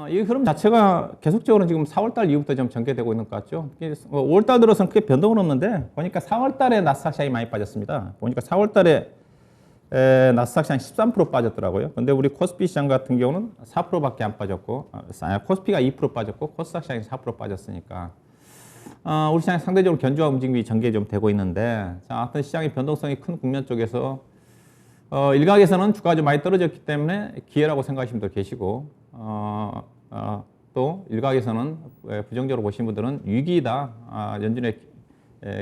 이 흐름 자체가 계속적으로 지금 4월달 이후부터 좀 전개되고 있는 것 같죠. 5월달 들어서는 크게 변동은 없는데 보니까 4월달에 나스닥 시장이 많이 빠졌습니다. 보니까 4월달에 나스닥 시장 13% 빠졌더라고요. 근데 우리 코스피 시장 같은 경우는 4%밖에 안 빠졌고, 코스피가 2% 빠졌고 코스닥 시장이 4% 빠졌으니까 우리 시장이 상대적으로 견조한 움직임이 전개 좀 되고 있는데, 자, 하여튼 시장의 변동성이 큰 국면 쪽에서 일각에서는 주가가 좀 많이 떨어졌기 때문에 기회라고 생각하시는 분도 계시고, 또 일각에서는 부정적으로 보시는 분들은 위기다. 연준의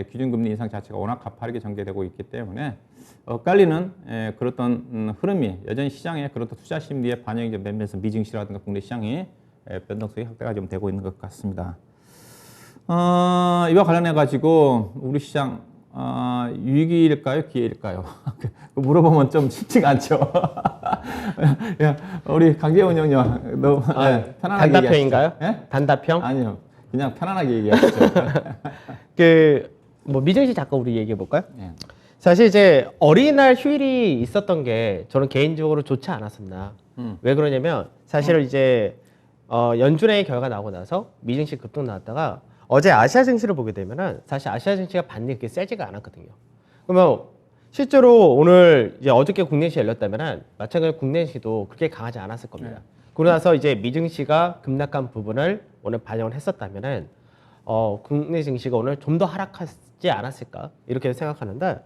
기준금리 인상 자체가 워낙 가파르게 전개되고 있기 때문에 엇갈리는 그렇던 흐름이 여전히 시장에 그렇던 투자 심리에 반영이 좀 되면서 미증시라든가 국내 시장이 변동성이 확대가 좀 되고 있는 것 같습니다. 이와 관련해 가지고 우리 시장 위기일까요, 기회일까요? 물어보면 좀 쉽지가 않죠. 야, 우리 강재원 형님, 너 편안하게 단답형인가요? 예? 단답형? 아니요, 그냥 편안하게 얘기하시죠. 뭐 미증시 잠깐 우리 얘기해 볼까요? 예. 사실 이제 어린이날 휴일이 있었던 게 저는 개인적으로 좋지 않았었나. 왜 그러냐면 사실 이제 연준의 결과 나오고 나서 미증시 급등 나왔다가 어제 아시아 증시를 보게 되면은 사실 아시아 증시가 반등이 그렇게 세지가 않았거든요. 그러면 실제로 오늘 이제 어저께 국내 시 열렸다면은 마찬가지로 국내 시도 그렇게 강하지 않았을 겁니다. 그러고 나서 이제 미증시가 급락한 부분을 오늘 반영을 했었다면은 국내 증시가 오늘 좀 더 하락하지 않았을까 이렇게 생각하는데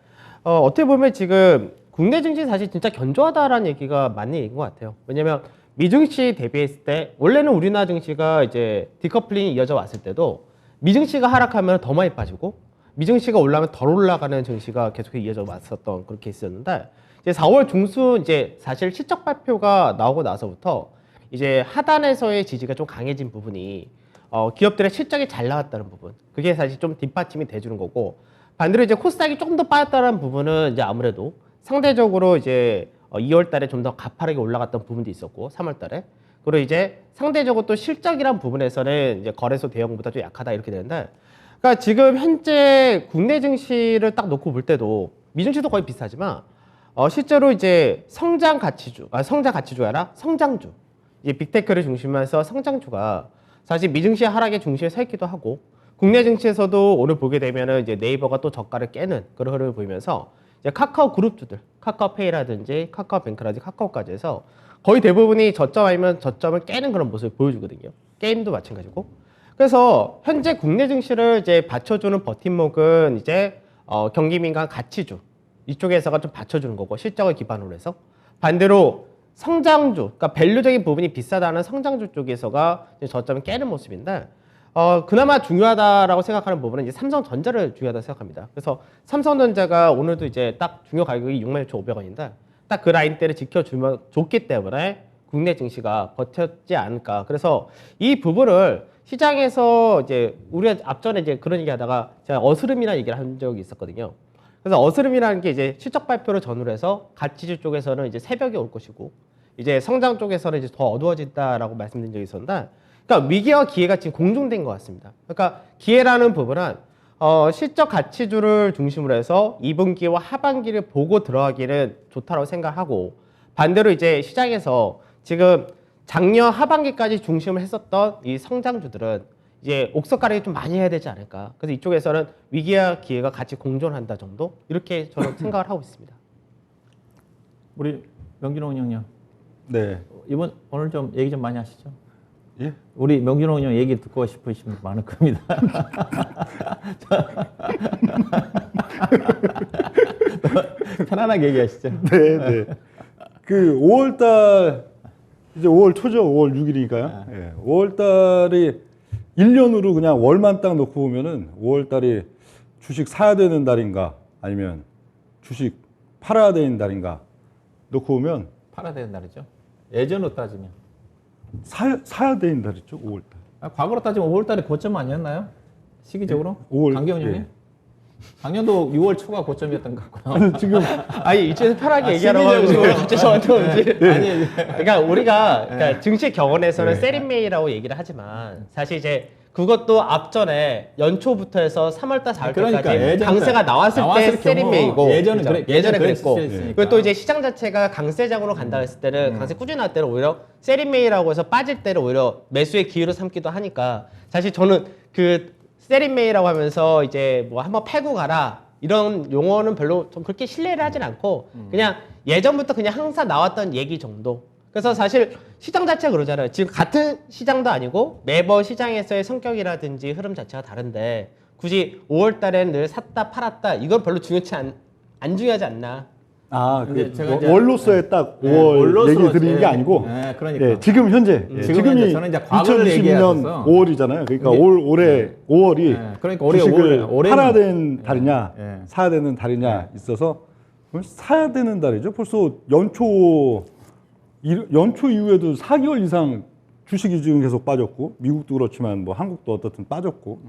어떻게 보면 지금 국내 증시 사실 진짜 견조하다라는 얘기가 맞는 얘기인 것 같아요. 왜냐면 미증시 대비했을 때 원래는 우리나라 증시가 이제 디커플링이 이어져 왔을 때도 미증시가 하락하면 더 많이 빠지고 미증시가 올라가면 덜 올라가는 증시가 계속 이어져 왔었던 그런 케이스였는데 이제 4월 중순 이제 사실 실적 발표가 나오고 나서부터 이제 하단에서의 지지가 좀 강해진 부분이 기업들의 실적이 잘 나왔다는 부분 그게 사실 좀 뒷받침이 돼주는 거고 반대로 이제 코스닥이 조금 더 빠졌다는 부분은 이제 아무래도 상대적으로 이제 2월 달에 좀 더 가파르게 올라갔던 부분도 있었고 3월 달에 그리고 이제 상대적으로 또 실적이란 부분에서는 이제 거래소 대형보다 좀 약하다 이렇게 되는데 그러니까 지금 현재 국내 증시를 딱 놓고 볼 때도 미증시도 거의 비슷하지만 실제로 이제 성장 가치주가 아니라 성장주 이제 빅테크를 중심으로 해서 성장주가 사실 미증시 하락의 중심에 서 있기도 하고 국내 증시에서도 오늘 보게 되면은 이제 네이버가 또 저가를 깨는 그런 흐름을 보이면서 이제 카카오 그룹주들, 카카오페이라든지 카카오뱅크라든지 카카오까지 해서 거의 대부분이 저점 아니면 저점을 깨는 그런 모습을 보여주거든요. 게임도 마찬가지고. 그래서 현재 국내 증시를 이제 받쳐주는 버팀목은 이제 경기민감 가치주 이쪽에서가 좀 받쳐주는 거고 실적을 기반으로 해서 반대로 성장주, 그러니까 밸류적인 부분이 비싸다는 성장주 쪽에서가 이제 저점을 깨는 모습인데 그나마 중요하다라고 생각하는 부분은 이제 삼성전자를 중요하다고 생각합니다. 그래서 삼성전자가 오늘도 이제 딱 중요 가격이 66,500원인데 딱 그 라인대를 지켜주면 좋기 때문에 국내 증시가 버텼지 않을까. 그래서 이 부분을 시장에서 이제 우리가 앞전에 이제 그런 얘기 하다가 제가 어스름이라는 얘기를 한 적이 있었거든요. 그래서 어스름이라는 게 이제 실적 발표를 전후로 해서 가치주 쪽에서는 이제 새벽에 올 것이고 이제 성장 쪽에서는 이제 더 어두워진다라고 말씀드린 적이 있었는데 그러니까 위기와 기회가 지금 공존된 것 같습니다. 그러니까 기회라는 부분은 실적 가치주를 중심으로 해서 2분기와 하반기를 보고 들어가기는 좋다고 생각하고 반대로 이제 시장에서 지금 작년 하반기까지 중심을 했었던 이 성장주들은 이제 옥석 가리기 좀 많이 해야 되지 않을까. 그래서 이쪽에서는 위기와 기회가 같이 공존한다 정도 이렇게 저는 생각을 하고 있습니다. 우리 명준호 형님, 네. 오늘 좀 얘기 좀 많이 하시죠. 예? 우리 명준호 형 얘기 듣고 싶으신 분 많을 겁니다. 편안하게 얘기하시죠. 네, 네. 그 5월 달 이제 5월 초죠. 5월 6일이니까요. 예. 5월 달이 1년으로 그냥 월만 딱 놓고 보면은 5월 달이 주식 사야 되는 달인가 아니면 주식 팔아야 되는 달인가 놓고 보면 팔아야 되는 날이죠. 예전으로 따지면. 사야 되는 달이죠. 5월 달. 과거로 따지면 5월 달에 고점 아니었나요? 시기적으로? 5월. 강기훈 형님? 예. 작년도 6월 초가 고점이었던 것 같고요. 지금 아니 이제 편하게 얘기하라고 하고 시기적으로. 갑자기 저한테 오지. 아니, 그러니까 우리가 그러니까 증시 격언에서는 세린메이라고 얘기를 하지만 사실 이제 그것도 앞전에 연초부터 해서 3월달, 4월달까지 그러니까 예전에 강세가 나왔을 때 경우 세린메이고 예전에 그죠? 그래, 예전에 그랬을 그랬고 수 있으니까. 그리고 또 이제 시장 자체가 강세장으로 간다 했을 때는 강세 꾸준히 할 때는 오히려 세린메이라고 해서 빠질 때를 오히려 매수의 기회로 삼기도 하니까 사실 저는 그 세린메이라고 하면서 이제 뭐 한번 패고 가라 이런 용어는 별로 좀 그렇게 신뢰를 하진 않고 그냥 예전부터 그냥 항상 나왔던 얘기 정도. 그래서 사실 시장 자체가 그러잖아요. 지금 같은 시장도 아니고 매번 시장에서의 성격이라든지 흐름 자체가 다른데 굳이 5월 달에는 늘 샀다 팔았다 이건 별로 안 중요하지 않나. 아, 근데 그 제가 이제- 월로서의 딱 5월 월로스로 얘기 드리는 게 제- 아니고 그러니까. 예, 지금 현재 지금은 지금이 이제 저는 이제 과거를 2022년 얘기하셔서 5월이잖아요. 그러니까 이게- 올해 5월이 그러니까 올해 주식을 올해는- 팔아야 되는 달이냐 예. 사야 되는 달이냐 있어서 사야 되는 달이죠. 벌써 연초 이후에도 4개월 이상 주식이 지금 계속 빠졌고 미국도 그렇지만 뭐 한국도 어떻든 빠졌고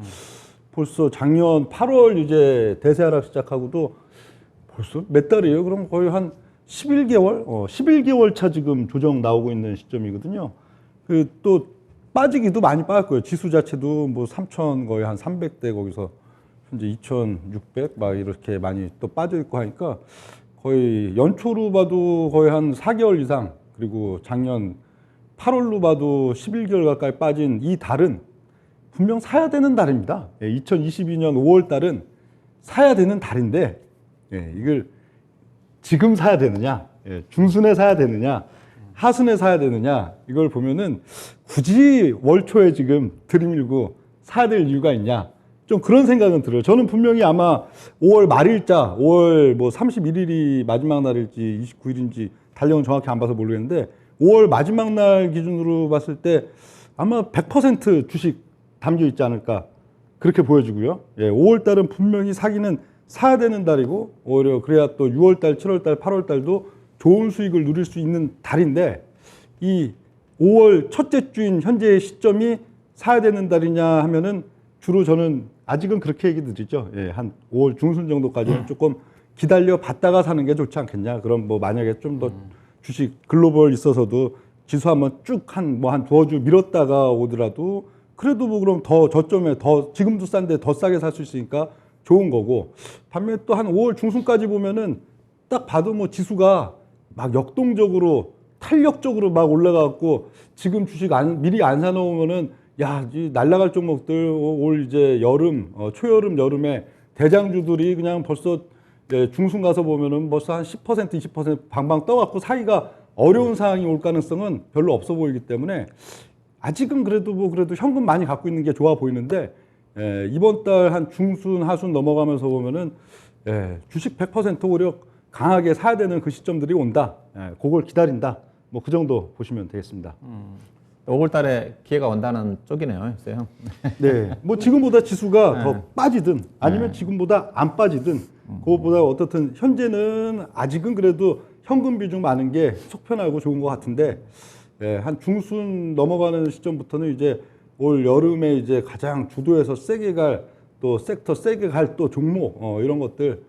벌써 작년 8월 이제 대세 하락 시작하고도 벌써 몇 달이에요? 그럼 거의 한 11개월? 11개월 차 지금 조정 나오고 있는 시점이거든요. 그 또 빠지기도 많이 빠졌고요. 지수 자체도 뭐 3,000 거의 한 300대 거기서 현재 2,600 막 이렇게 많이 또 빠져 있고 하니까 거의 연초로 봐도 거의 한 4개월 이상 그리고 작년 8월로 봐도 11개월 가까이 빠진 이 달은 분명 사야 되는 달입니다. 2022년 5월 달은 사야 되는 달인데 이걸 지금 사야 되느냐, 중순에 사야 되느냐, 하순에 사야 되느냐 이걸 보면은 굳이 월초에 지금 들이밀고 사야 될 이유가 있냐 좀 그런 생각은 들어요. 저는 분명히 아마 5월 말일자, 5월 뭐 31일이 마지막 날일지 29일인지 달력은 정확히 안 봐서 모르겠는데 5월 마지막 날 기준으로 봤을 때 아마 100% 주식 담겨 있지 않을까 그렇게 보여지고요. 5월 달은 분명히 사기는 사야 되는 달이고 오히려 그래야 또 6월 달, 7월 달, 8월 달도 좋은 수익을 누릴 수 있는 달인데 이 5월 첫째 주인 현재의 시점이 사야 되는 달이냐 하면은 주로 저는 아직은 그렇게 얘기 드리죠. 한 5월 중순 정도까지는 조금 기다려 봤다가 사는 게 좋지 않겠냐. 그럼 뭐 만약에 좀 더 주식 글로벌 있어서도 지수 한번 쭉 한 두어 주 밀었다가 오더라도 그래도 뭐 그럼 더 저점에 더 지금도 싼데 더 싸게 살 수 있으니까 좋은 거고 반면에 또 한 5월 중순까지 보면은 딱 봐도 뭐 지수가 막 역동적으로 탄력적으로 막 올라가고 지금 주식 미리 안 사놓으면은 야, 이 날라갈 종목들 올 이제 여름 초여름 여름에 대장주들이 그냥 벌써 중순 가서 보면은 벌써 한 10% 20% 방방 떠갖고 사기가 어려운 상황이 올 가능성은 별로 없어 보이기 때문에 아직은 그래도 현금 많이 갖고 있는 게 좋아 보이는데 이번 달 한 중순 하순 넘어가면서 보면은 주식 100% 오히려 강하게 사야 되는 그 시점들이 온다. 그걸 기다린다. 뭐 그 정도 보시면 되겠습니다. 5월 달에 기회가 온다는 쪽이네요. 글쎄요. 네. 뭐 지금보다 지수가 더 빠지든 아니면 지금보다 안 빠지든 그것보다 어떻든 현재는 아직은 그래도 현금 비중 많은 게 속편하고 좋은 것 같은데 한 중순 넘어가는 시점부터는 이제 올 여름에 이제 가장 주도해서 세게 갈 또 섹터 세게 갈 또 종목 이런 것들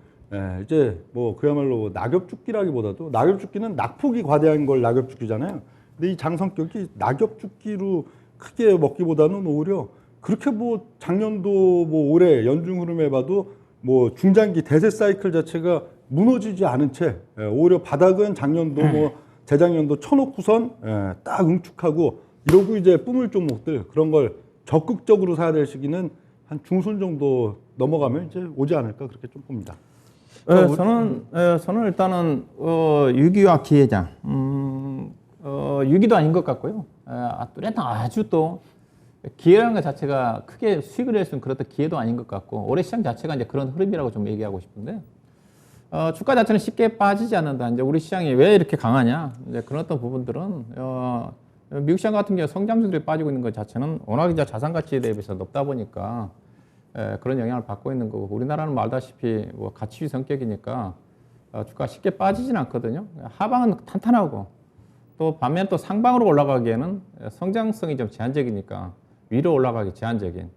이제 뭐 그야말로 낙엽 죽기라기보다도 낙엽 죽기는 낙폭이 과대한 걸 낙엽 죽기잖아요. 근데 이 장성격이 낙엽 죽기로 크게 먹기보다는 오히려 그렇게 뭐 작년도 뭐 올해 연중 흐름에 봐도 뭐 중장기 대세 사이클 자체가 무너지지 않은 채 오히려 바닥은 작년도 뭐 재작년도 쳐놓고선 딱 응축하고 이러고 이제 뿜을 종목들 그런 걸 적극적으로 사야 될 시기는 한 중순 정도 넘어가면 이제 오지 않을까 그렇게 좀 봅니다. 저는 일단은 유기와 기회장, 유기도 아닌 것 같고요. 뚜렷한 아주 또 기회라는 것 자체가 크게 수익을 낼 수 있는 그런 기회도 아닌 것 같고 올해 시장 자체가 이제 그런 흐름이라고 좀 얘기하고 싶은데 주가 자체는 쉽게 빠지지 않는다. 이제 우리 시장이 왜 이렇게 강하냐? 이제 그런 어떤 부분들은 미국 시장 같은 경우 성장주들이 빠지고 있는 것 자체는 워낙 이제 자산 가치에 대비해서 높다 보니까 그런 영향을 받고 있는 거고 우리나라는 뭐 알다시피 뭐 가치주의 성격이니까 주가가 쉽게 빠지진 않거든요. 하방은 탄탄하고 또 반면 또 상방으로 올라가기에는 성장성이 좀 제한적이니까 위로 올라가기 제한적인.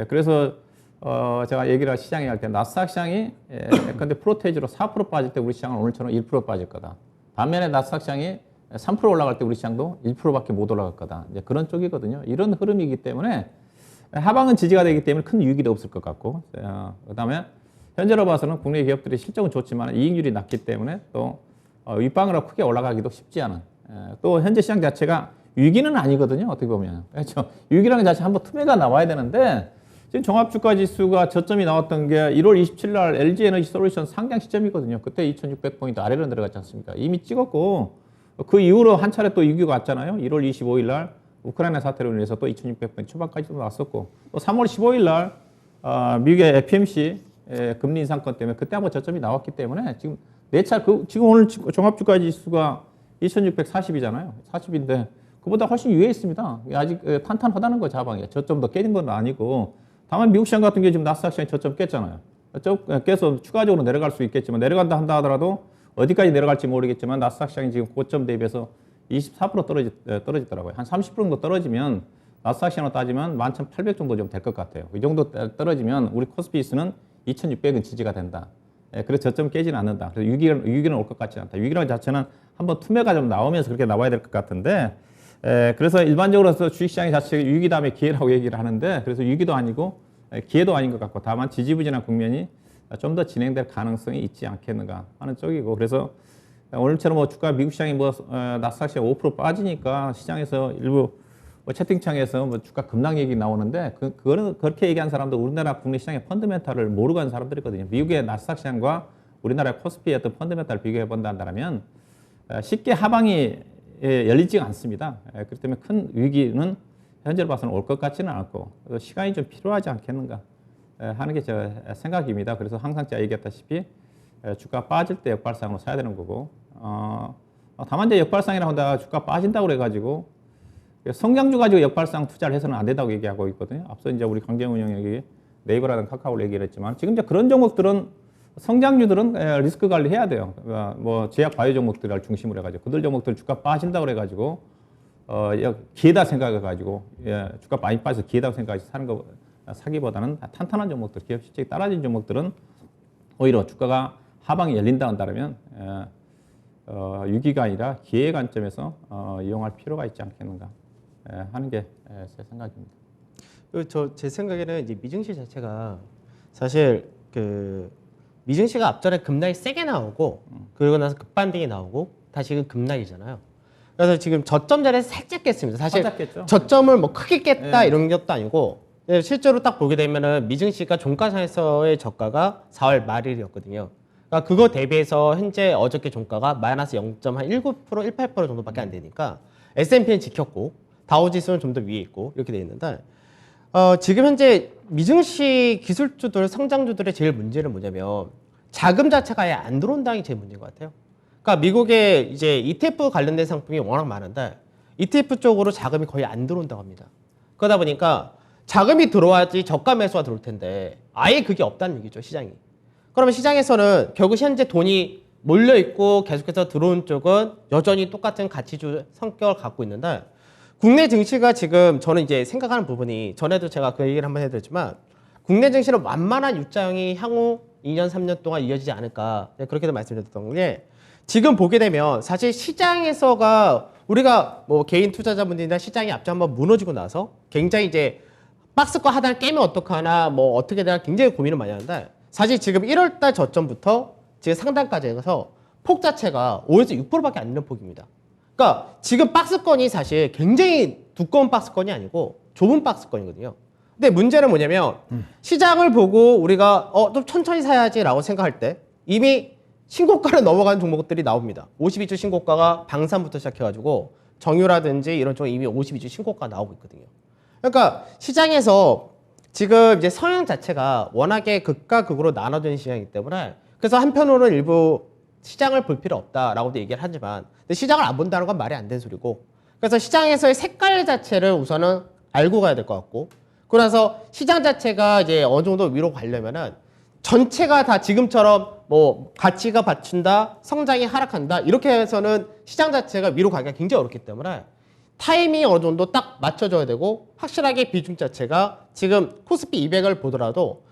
그래서 제가 얘기를 시장에 할 때 나스닥 시장이 근데 프로테이지로 4% 빠질 때 우리 시장은 오늘처럼 1% 빠질 거다. 반면에 나스닥 시장이 3% 올라갈 때 우리 시장도 1%밖에 못 올라갈 거다. 이제 그런 쪽이거든요. 이런 흐름이기 때문에 하방은 지지가 되기 때문에 큰 위기도 없을 것 같고, 그다음에 현재로 봐서는 국내 기업들이 실적은 좋지만 이익률이 낮기 때문에 또 윗방으로 크게 올라가기도 쉽지 않은, 또 현재 시장 자체가 위기는 아니거든요. 어떻게 보면. 그렇죠. 위기라는 게 자체 한번 틈에가 나와야 되는데 지금 종합주가지수가 저점이 나왔던 게 1월 27일 날 LG에너지 솔루션 상장 시점이거든요. 그때 2,600포인트 아래로 내려갔지 않습니까? 이미 찍었고 그 이후로 한 차례 또 위기가 왔잖아요. 1월 25일 날 우크라이나 사태로 인해서 또 2,600포인트 초반까지도 나왔었고 또 3월 15일 날 미국의 FMC 금리 인상권 때문에 그때 한번 저점이 나왔기 때문에 지금 지금 오늘 종합주가지수가 2,640이잖아요. 40인데 그보다 훨씬 위에 있습니다. 아직 탄탄하다는 거 자방이에요. 저점 더 깨진 건 아니고 다만 미국 시장 같은 게 지금 나스닥 시장이 저점 깼잖아요. 깨서 추가적으로 내려갈 수 있겠지만 내려간다 한다 하더라도 어디까지 내려갈지 모르겠지만 나스닥 시장이 지금 고점 대비해서 24% 떨어지더라고요. 한 30% 정도 떨어지면 나스닥 시장으로 따지면 11,800 정도 좀 될 것 같아요. 이 정도 떨어지면 우리 코스피지수는 2,600은 지지가 된다. 그래서 저점 깨지는 않는다. 그래서 위기는 올 것 같지 않다. 위기라는 자체는 한번 틈에가 좀 나오면서 그렇게 나와야 될 것 같은데 그래서 일반적으로 주식시장의 자체가 위기 다음에 기회라고 얘기를 하는데 그래서 위기도 아니고 기회도 아닌 것 같고 다만 지지부진한 국면이 좀 더 진행될 가능성이 있지 않겠는가 하는 쪽이고 그래서 오늘처럼 뭐 주가 미국 시장이 나스닥 시장 5% 빠지니까 시장에서 일부 채팅창에서 주가 급락 얘기 나오는데 그거는 그렇게 얘기한 사람도 우리나라 국내 시장의 펀더멘탈을 모르고 하는 사람들이거든요. 미국의 나스닥 시장과 우리나라의 코스피의 어떤 펀더멘탈을 비교해 본다면 쉽게 하방이 열리지가 않습니다. 그렇기 때문에 큰 위기는 현재로 봐서는 올 것 같지는 않고 시간이 좀 필요하지 않겠는가 하는 게 제 생각입니다. 그래서 항상 제가 얘기했다시피 주가 빠질 때 역발상으로 사야 되는 거고 다만 이제 역발상이라고 한다 주가 빠진다고 그래가지고 성장주 가지고 역발상 투자를 해서는 안 된다고 얘기하고 있거든요. 앞서 이제 우리 강재훈 형이 네이버라든 카카오를 얘기를 했지만 지금 이제 그런 종목들은 성장주들은 리스크 관리해야 돼요. 뭐 제약 바이오 종목들을 중심으로 해가지고 그들 종목들 주가 빠진다고 그래가지고 기회다 생각해가지고 주가 많이 빠져서 기회다 생각해서 사기보다는 탄탄한 종목들, 기업 실적이 떨어진 종목들은 오히려 주가가 하방이 열린다 한다면 위기가 아니라 기회 관점에서 이용할 필요가 있지 않겠는가 하는 게 제 생각입니다. 제 생각에는 이제 미증시 자체가 사실 미증시가 앞전에 급락이 세게 나오고 그러고 나서 급반등이 나오고 다시 급락이잖아요. 그래서 지금 저점 자리에서 살짝 깼습니다. 사실 저점을 뭐 크게 깼다 이런 것도 아니고 실제로 딱 보게 되면은 미증시가 종가상에서의 저가가 4월 말일이었거든요. 그러니까 그거 대비해서 현재 어저께 종가가 마이너스 0.19%, 18% 정도밖에 안 되니까 S&P는 지켰고 다우지수는 좀 더 위에 있고 이렇게 돼 있는데 지금 현재 미증시 기술주들, 성장주들의 제일 문제는 뭐냐면 자금 자체가 아예 안 들어온다는 게 제일 문제인 것 같아요. 그러니까 미국에 이제 ETF 관련된 상품이 워낙 많은데 ETF 쪽으로 자금이 거의 안 들어온다고 합니다. 그러다 보니까 자금이 들어와야지 저가 매수가 들어올 텐데 아예 그게 없다는 얘기죠, 시장이. 그러면 시장에서는 결국 현재 돈이 몰려있고 계속해서 들어온 쪽은 여전히 똑같은 가치주 성격을 갖고 있는데 국내 증시가 지금 저는 이제 생각하는 부분이 전에도 제가 그 얘기를 한번 해드렸지만 국내 증시는 완만한 U자형이 향후 2년, 3년 동안 이어지지 않을까 그렇게도 말씀드렸던 게 지금 보게 되면 사실 시장에서가 우리가 뭐 개인 투자자분들이나 시장이 앞서 한번 무너지고 나서 굉장히 이제 박스권 하단을 깨면 어떡하나 뭐 어떻게 되나 굉장히 고민을 많이 하는데 사실 지금 1월달 저점부터 지금 상단까지 해서 폭 자체가 5에서 6%밖에 안 되는 폭입니다. 그러니까 지금 박스권이 사실 굉장히 두꺼운 박스권이 아니고 좁은 박스권이거든요. 근데 문제는 뭐냐면 시장을 보고 우리가 좀 천천히 사야지라고 생각할 때 이미 신고가를 넘어가는 종목들이 나옵니다. 52주 신고가가 방산부터 시작해가지고 정유라든지 이런 쪽 이미 52주 신고가 나오고 있거든요. 그러니까 시장에서 지금 이제 성향 자체가 워낙에 극과 극으로 나눠진 시장이기 때문에 그래서 한편으로는 일부 시장을 볼 필요 없다라고도 얘기를 하지만 근데 시장을 안 본다는 건 말이 안 되는 소리고 그래서 시장에서의 색깔 자체를 우선은 알고 가야 될 것 같고 그래서 시장 자체가 이제 어느 정도 위로 가려면은 전체가 다 지금처럼 뭐 가치가 받친다, 성장이 하락한다 이렇게 해서는 시장 자체가 위로 가기가 굉장히 어렵기 때문에 타이밍이 어느 정도 딱 맞춰줘야 되고 확실하게 비중 자체가 지금 코스피 200을 보더라도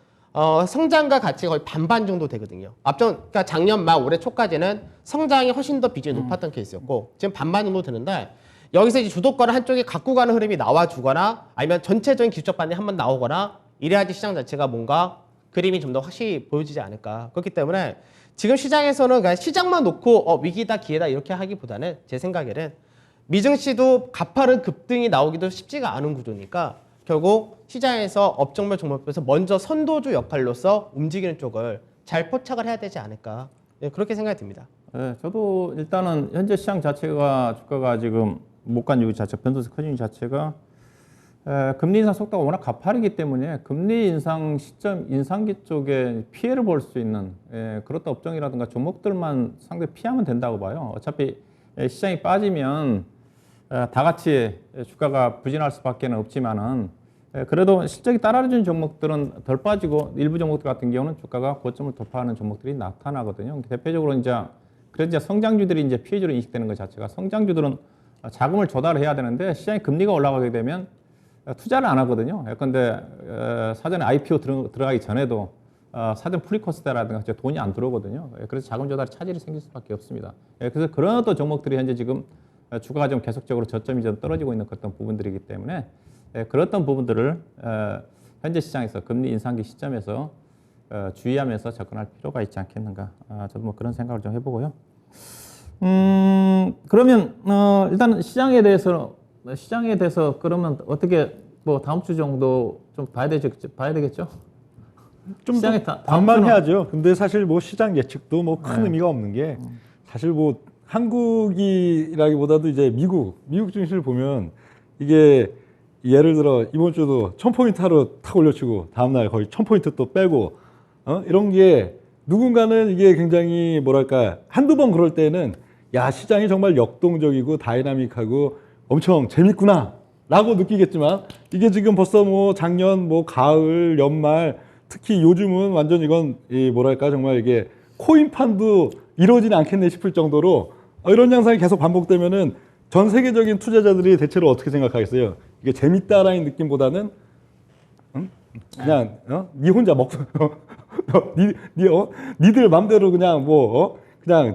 성장과 가치가 거의 반반 정도 되거든요. 그러니까 작년 말 올해 초까지는 성장이 훨씬 더 비중이 높았던 케이스였고 지금 반반 정도 되는데 여기서 이제 주도권을 한쪽에 갖고 가는 흐름이 나와주거나 아니면 전체적인 기술적 반등이 한번 나오거나 이래야지 시장 자체가 뭔가 그림이 좀 더 확실히 보여지지 않을까. 그렇기 때문에 지금 시장에서는 그냥 시장만 놓고 위기다 기회다 이렇게 하기보다는 제 생각에는 미증시도 가파른 급등이 나오기도 쉽지가 않은 구조니까 결국 시장에서 업종별 종목별에서 먼저 선도주 역할로서 움직이는 쪽을 잘 포착을 해야 되지 않을까. 네, 그렇게 생각이 듭니다. 네, 저도 일단은 현재 시장 자체가 주가가 지금 못 간 이유 자체, 변동성 커진 이유 자체가 금리 인상 속도가 워낙 가파르기 때문에 금리 인상 시점, 인상기 쪽에 피해를 볼 수 있는 그렇다 업종이라든가 종목들만 상당히 피하면 된다고 봐요. 어차피 시장이 빠지면 다 같이 주가가 부진할 수밖에 없지만은 그래도 실적이 따라주는 종목들은 덜 빠지고 일부 종목들 같은 경우는 주가가 고점을 돌파하는 종목들이 나타나거든요. 대표적으로 그래서 이제 성장주들이 이제 피해주로 인식되는 것 자체가 성장주들은 자금을 조달해야 되는데 시장이 금리가 올라가게 되면 투자를 안 하거든요. 예컨대 사전에 IPO 들어가기 전에도 사전 프리코스다라든가 돈이 안 들어오거든요. 그래서 자금 조달에 차질이 생길 수밖에 없습니다. 그래서 그런 어떤 종목들이 현재 지금 주가가 좀 계속적으로 저점이 좀 떨어지고 있는 그런 부분들이기 때문에 그런 부분들을 현재 시장에서 금리 인상기 시점에서 주의하면서 접근할 필요가 있지 않겠는가. 저도 뭐 그런 생각을 좀 해보고요. 그러면 일단 시장에 대해서 그러면 어떻게 뭐 다음 주 정도 좀 봐야 되겠죠? 좀 시장에 관망해야죠. 근데 사실 뭐 시장 예측도 뭐 큰 의미가 없는 게 사실 뭐 한국이라기보다도 이제 미국 증시를 보면 이게 예를 들어 이번 주도 1000포인트 하루 탁 올려치고 다음날 거의 1000포인트 또 빼고 이런 게 누군가는 이게 굉장히 뭐랄까 한두 번 그럴 때는 야 시장이 정말 역동적이고 다이나믹하고 엄청 재밌구나 라고 느끼겠지만 이게 지금 벌써 뭐 작년 뭐 가을 연말 특히 요즘은 완전 이건 뭐랄까 정말 이게 코인판도 이루어지지 않겠네 싶을 정도로 이런 양상이 계속 반복되면은 전 세계적인 투자자들이 대체로 어떻게 생각하겠어요? 이게 재밌다라는 느낌보다는 그냥 니 혼자 먹고 니들 맘대로 그냥 뭐 그냥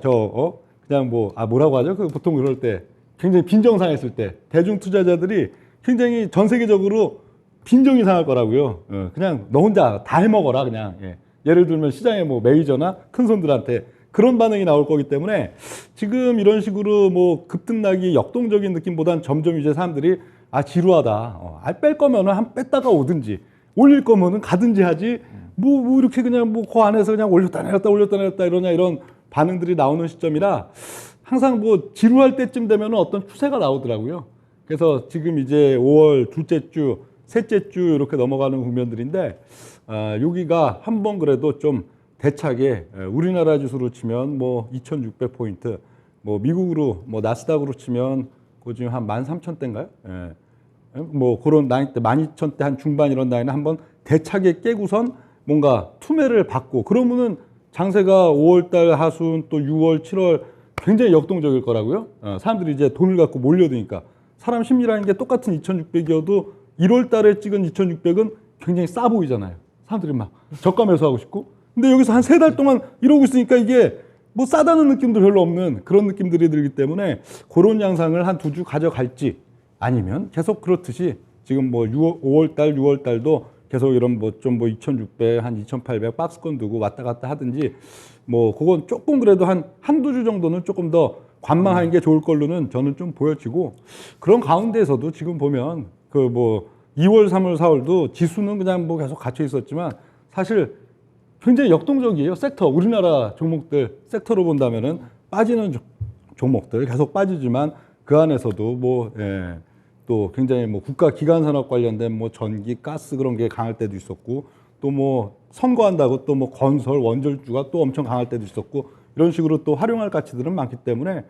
뭐 뭐라고 하죠? 그 보통 그럴 때 굉장히 빈정상했을 때 대중 투자자들이 굉장히 전 세계적으로 빈정이 상할 거라고요. 그냥 너 혼자 다 해먹어라 그냥. 예를 들면 시장의 뭐 메이저나 큰 손들한테 그런 반응이 나올 거기 때문에 지금 이런 식으로 뭐 급등나기 역동적인 느낌보단 점점 이제 사람들이 지루하다. 뺄 거면은 한 뺐다가 오든지 올릴 거면은 가든지 하지. 뭐 이렇게 그냥 뭐 그 안에서 그냥 올렸다 내렸다 이러냐 이런 반응들이 나오는 시점이라 항상 뭐 지루할 때쯤 되면은 어떤 추세가 나오더라고요. 그래서 지금 이제 5월 둘째 주, 셋째 주 이렇게 넘어가는 국면들인데 여기가 한번 그래도 좀 대차게 우리나라 지수로 치면 뭐 2,600포인트, 뭐 미국으로 뭐 나스닥으로 치면 그 지금 한 13,000대인가요? 뭐 그런 나이 때 12,000대 한 중반 이런 나이는 한번 대차게 깨고선 뭔가 투매를 받고 그러면은 장세가 5월달 하순 또 6월, 7월 굉장히 역동적일 거라고요. 사람들이 이제 돈을 갖고 몰려드니까 사람 심리라는 게 똑같은 2,600이어도 1월달에 찍은 2,600은 굉장히 싸 보이잖아요. 사람들이 막 저가 매수하고 싶고. 근데 여기서 한 3달 동안 이러고 있으니까 이게 뭐 싸다는 느낌도 별로 없는 그런 느낌들이 들기 때문에 그런 양상을 한 2주 가져갈지 아니면 계속 그렇듯이 지금 뭐 5월달, 6월달도 계속 이런 뭐 좀 뭐 2,600, 한 2,800 박스권 두고 왔다 갔다 하든지 뭐 그건 조금 그래도 한두 주 정도는 조금 더 관망하는 게 좋을 걸로는 저는 좀 보여지고 그런 가운데에서도 지금 보면 그 뭐 2월, 3월, 4월도 지수는 그냥 뭐 계속 갇혀 있었지만 사실 굉장히 역동적이에요. 섹터, 우리나라 종목들 섹터로 본다면은 빠지는 종목들 계속 빠지지만 그 안에서도 뭐 또 굉장히 뭐 국가 기관 산업 관련된 뭐 전기, 가스 그런 게 강할 때도 있었고 또 뭐 선거한다고 또 뭐 건설, 원절주가 또 엄청 강할 때도 있었고 이런 식으로 또 활용할 가치들은 많기 때문에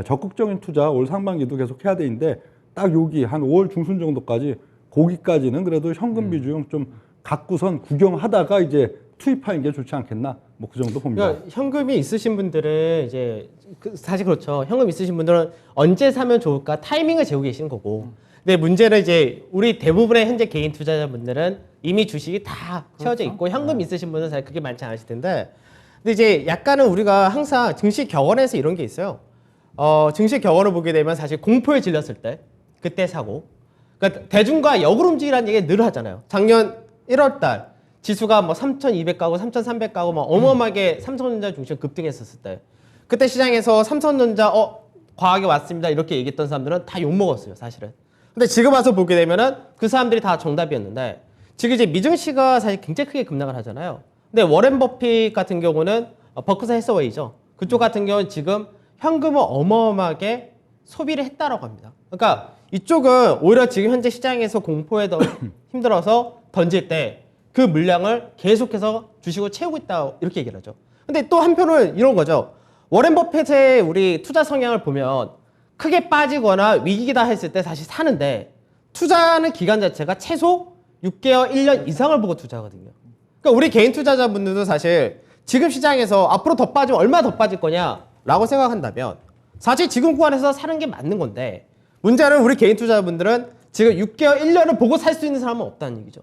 적극적인 투자 올 상반기도 계속 해야 되는데 딱 여기 한 5월 중순 정도까지 거기까지는 그래도 현금 비중 좀 갖고선 구경하다가 이제 투입하는 게 좋지 않겠나 뭐 그 정도 봅니다. 그러니까 현금이 있으신 분들은 이제 사실 그렇죠. 현금 있으신 분들은 언제 사면 좋을까 타이밍을 재고 계시는 거고. 근데 문제는 이제 우리 대부분의 현재 개인 투자자분들은 이미 주식이 다 채워져 있고 현금 있으신 분은 사실 그게 많지 않으실 텐데. 근데 이제 약간은 우리가 항상 증시 격언에서 이런 게 있어요. 증시 격언을 보게 되면 사실 공포에 질렸을 때 그때 사고. 그러니까 대중과 역으로 움직이라는 얘기 늘 하잖아요. 작년 1월 달 지수가 뭐 3,200 가고 3,300 가고 막 어마어마하게 삼성전자 중심 급등했었을 때 그때 시장에서 삼성전자 과하게 왔습니다 이렇게 얘기했던 사람들은 다 욕먹었어요 사실은. 근데 지금 와서 보게 되면은 그 사람들이 다 정답이었는데 지금 이제 미증시가 사실 굉장히 크게 급락을 하잖아요. 근데 워렌 버핏 같은 경우는 버크셔 해서웨이죠. 그쪽 같은 경우는 지금 현금을 어마어마하게 소비를 했다라고 합니다. 그러니까 이쪽은 오히려 지금 현재 시장에서 공포에 더 힘들어서 던질 때 그 물량을 계속해서 주식으로 채우고 있다 이렇게 얘기를 하죠. 근데 또 한편은 이런 거죠. 워렌 버핏의 우리 투자 성향을 보면 크게 빠지거나 위기다 했을 때 사실 사는데 투자하는 기간 자체가 최소 6개월, 1년 이상을 보고 투자하거든요. 그러니까 우리 개인 투자자분들도 사실 지금 시장에서 앞으로 더 빠지면 얼마나 더 빠질 거냐라고 생각한다면 사실 지금 구간에서 사는 게 맞는 건데 문제는 우리 개인 투자자분들은 지금 6개월, 1년을 보고 살 수 있는 사람은 없다는 얘기죠.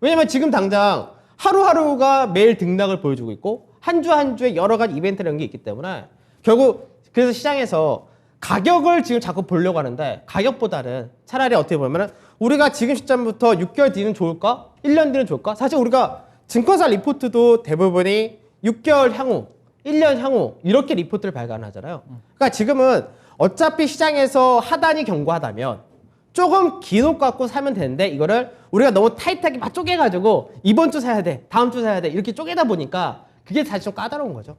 왜냐면 지금 당장 하루하루가 매일 등락을 보여주고 있고 한 주 한 주에 여러 가지 이벤트라는 게 있기 때문에 결국 그래서 시장에서 가격을 지금 자꾸 보려고 하는데 가격보다는 차라리 어떻게 보면은 우리가 지금 시점부터 6개월 뒤는 좋을까? 1년 뒤는 좋을까? 사실 우리가 증권사 리포트도 대부분이 6개월 향후, 1년 향후 이렇게 리포트를 발간하잖아요. 그러니까 지금은 어차피 시장에서 하단이 견고하다면 조금 긴 옷 갖고 사면 되는데 이거를 우리가 너무 타이트하게 막 쪼개가지고 이번 주 사야 돼, 다음 주 사야 돼 이렇게 쪼개다 보니까 그게 사실 좀 까다로운 거죠.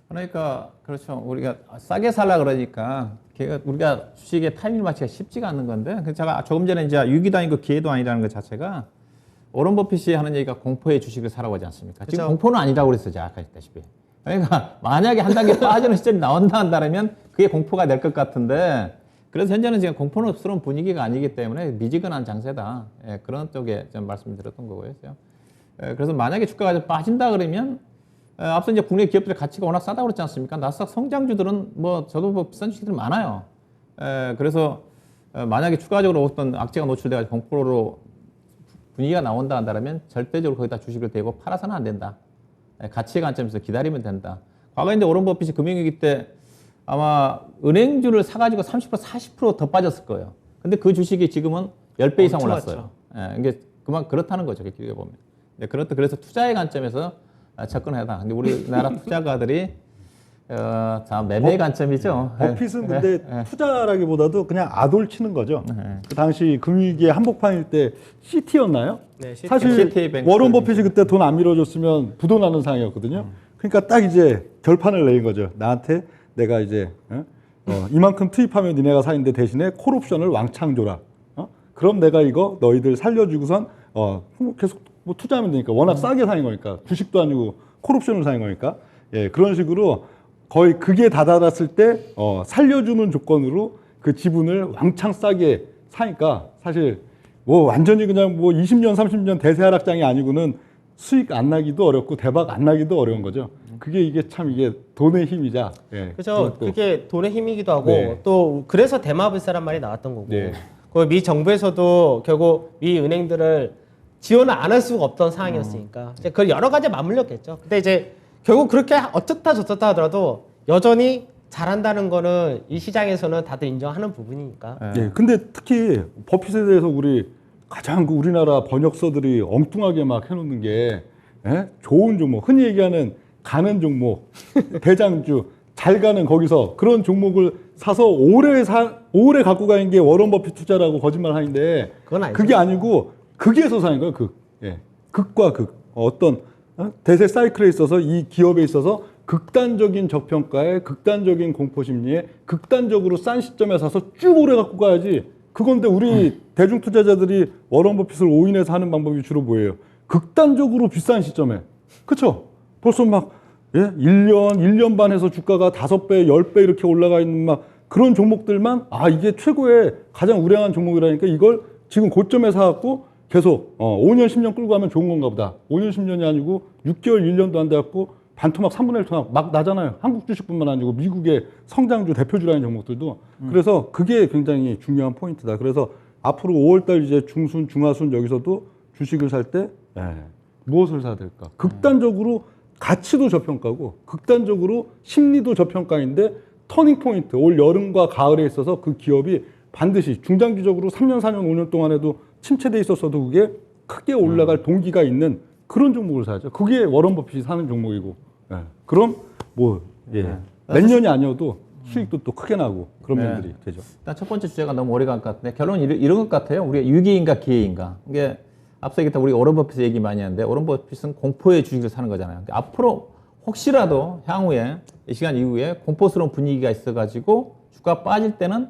그러니까 그렇죠. 우리가 싸게 살라 그러니까 우리가 주식의 타이밍을 맞추기가 쉽지가 않는 건데 그래서 제가 조금 전에 이제 위기도 아니고 기회도 아니라는 것 자체가 워런 버핏이 하는 얘기가 공포의 주식을 사라고 하지 않습니까? 그쵸? 지금 공포는 아니라고 그랬어요. 제가 아까 했다시피. 그러니까 만약에 한 단계 빠지는 시점이 나온다 한다면 그게 공포가 될 것 같은데 그래서 현재는 지금 공포스러운 분위기가 아니기 때문에 미지근한 장세다. 예, 그런 쪽에 좀 말씀드렸던 거고요. 그래서 만약에 주가가 좀 빠진다 그러면 앞서 이제 국내 기업들의 가치가 워낙 싸다고 그랬지 않습니까? 나스닥 성장주들은 뭐 저도 뭐 비싼 주식들 많아요. 그래서 만약에 추가적으로 어떤 악재가 노출돼가지고 공포로 분위기가 나온다 한다면 절대적으로 거기다 주식을 대고 팔아서는 안 된다. 가치의 관점에서 기다리면 된다. 과거에 이제 워런 버핏이 금융위기 때 아마 은행주를 사가지고 30% 40% 더 빠졌을 거예요. 근데 그 주식이 지금은 10배 이상 올랐어요. 이게 그만 그렇다는 거죠. 길게 보면. 그래서 투자의 관점에서 접근하다. 근데 우리나라 투자가들이 자 매매 관점이죠. 버핏은 근데 투자라기보다도 그냥 아돌 치는 거죠. 그 당시 금융위기 한복판일 때 CT였나요? 네, CT. 사실 CT 워런 버핏이 그때 돈 안 밀어줬으면 부도나는 상황이었거든요. 그러니까 딱 이제 결판을 내린 거죠. 나한테 내가 이제 이만큼 투입하면 니네가 사는데 대신에 콜옵션을 왕창 줘라. 그럼 내가 이거 너희들 살려주고선 계속 뭐 투자하면 되니까 워낙 싸게 사는 거니까 주식도 아니고 콜옵션을 사는 거니까 예 그런 식으로 거의 극에 다다랐을 때 살려주는 조건으로 그 지분을 왕창 싸게 사니까 사실 뭐 완전히 그냥 뭐 20년 30년 대세 하락장이 아니고는 수익 안 나기도 어렵고 대박 안 나기도 어려운 거죠. 그게 이게 참 이게 돈의 힘이자. 예, 그렇죠. 그게 돈의 힘이기도 하고 네. 또 그래서 대마불사란 말이 나왔던 거고. 네. 그 미 정부에서도 결국 미 은행들을 지원을 안 할 수가 없던 상황이었으니까 이제 그 여러 가지 맞물렸겠죠. 근데 이제 결국 그렇게 어쩌다 저쩌다 하더라도 여전히 잘한다는 거는 이 시장에서는 다들 인정하는 부분이니까. 예, 근데 특히 버핏에 대해서 우리 가장 그 우리나라 번역서들이 엉뚱하게 막 해놓는 게 좋은 종목, 흔히 얘기하는 가는 종목, 대장주, 잘 가는 거기서 그런 종목을 사서 오래 갖고 가는 게 워런 버핏 투자라고 거짓말 하는데 그건 아니죠. 그게 아니고 극에서 사는 거예요. 극. 예. 극과 극. 어떤 대세 사이클에 있어서 이 기업에 있어서 극단적인 저평가에 극단적인 공포 심리에 극단적으로 싼 시점에 사서 쭉 오래 갖고 가야지. 그건데 우리 대중 투자자들이 워런 버핏을 오인해서 하는 방법이 주로 뭐예요? 극단적으로 비싼 시점에. 그렇죠? 벌써 막 1년 반 해서 주가가 5배, 10배 이렇게 올라가 있는 막 그런 종목들만 이게 최고의 가장 우량한 종목이라니까 이걸 지금 고점에 사갖고 계속 5년, 10년 끌고 가면 좋은 건가 보다. 5년, 10년이 아니고 6개월, 1년도 안 돼갖고 반토막 3분의 1 토막 막 나잖아요. 한국 주식뿐만 아니고 미국의 성장주 대표주라는 종목들도. 그래서 그게 굉장히 중요한 포인트다. 그래서 앞으로 5월달 이제 중순, 중하순 여기서도 주식을 살 때 무엇을 사야 될까? 극단적으로 가치도 저평가고 극단적으로 심리도 저평가인데 터닝 포인트, 올 여름과 가을에 있어서 그 기업이 반드시 중장기적으로 3년, 4년, 5년 동안에도 침체돼 있었어도 그게 크게 올라갈 동기가 있는 그런 종목을 사야죠. 그게 워런 버핏이 사는 종목이고. 예. 그럼 뭐 몇 년이 아니어도 수익도 또 크게 나고 그런 면들이 되죠. 일단 첫 번째 주제가 너무 오래 간 것 같은데 결론은 이런 것 같아요. 우리가 위기인가 기회인가. 이게 앞서 얘기했던 우리 오런 버핏 얘기 많이 하는데 오런 버핏은 공포의 주식을 사는 거잖아요. 그러니까 앞으로 혹시라도 향후에 이 시간 이후에 공포스러운 분위기가 있어가지고 주가 빠질 때는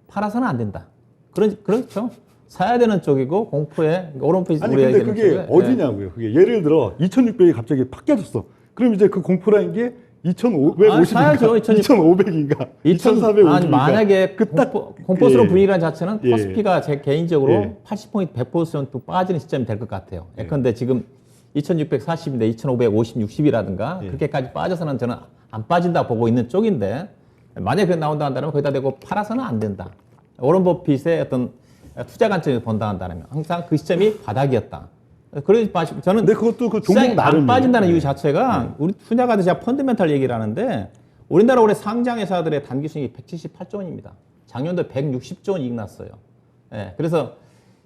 팔아서는 안 된다. 그렇죠. 사야 되는 쪽이고 공포에 오른 버핏 아니 우리가 근데 얘기하는 그게 쪽에, 어디냐고요. 그게 예를 들어 2,600이 갑자기 팍 깨졌어. 그럼 이제 그 공포라는 게 2,550인가, 사야죠. 2,500인가, 2,450인가. 아니, 만약에 공포스러운 분위기라는 자체는 예. 코스피가 제 개인적으로 예. 80포인트, 100% 빠지는 시점이 될 것 같아요. 예컨대 지금 2,640인데 2,550, 60이라든가 그렇게까지 빠져서는 저는 안 빠진다 보고 있는 쪽인데 만약에 그게 나온다 한다면 거기다 대고 팔아서는 안 된다. 오런 버핏의 어떤 투자 관점에서 본다 한다면 항상 그 시점이 바닥이었다. 그러지 마시고 저는 근데 그것도 그 종목 시장이 안 나름이에요. 빠진다는 이유 자체가 우리 투자가들 제가 펀드멘탈 얘기를 하는데 우리나라 올해 상장회사들의 단기 수익이 178조 원입니다. 작년도 160조 원 이익 났어요. 예, 그래서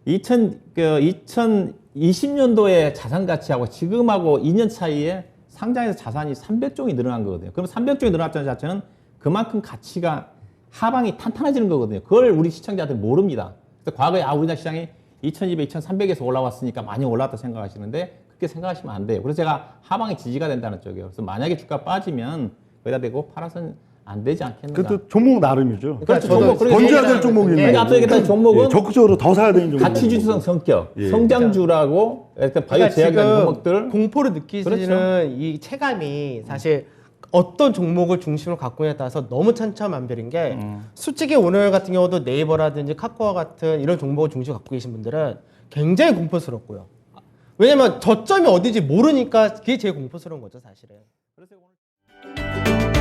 2020년도에 자산 가치하고 지금하고 2년 차이에 상장에서 자산이 300조 원이 늘어난 거거든요. 그럼 300조 원이 늘어났다는 자체는 그만큼 가치가 하방이 탄탄해지는 거거든요. 그걸 우리 시청자들이 모릅니다. 그래서 과거에 우리나라 시장이 2200, 2300에서 올라왔으니까 많이 올라왔다 생각하시는데 그렇게 생각하시면 안 돼요. 그래서 제가 하방이 지지가 된다는 쪽이에요. 그래서 만약에 주가 빠지면 거기다 대고 팔아서는 안 되지 않겠는가. 그것도 종목 나름이죠. 그렇죠. 저도 종목. 던져야 될 종목이 있는 그러니까 앞서 얘기했던 종목은 적극적으로 더 사야 되는 종목. 가치주성 성격, 예. 성장주라고 일단 바이오 그러니까 제약이라는 지금 종목들 공포를 느끼시는 그렇죠. 이 체감이 사실 어떤 종목을 중심으로 갖고 있냐에 따라서 너무 천차만별인 게 솔직히 오늘 같은 경우도 네이버라든지 카카오 같은 이런 종목을 중심으로 갖고 계신 분들은 굉장히 공포스럽고요. 왜냐면 저점이 어디지 모르니까 그게 제일 공포스러운 거죠, 사실은. 그래서 오늘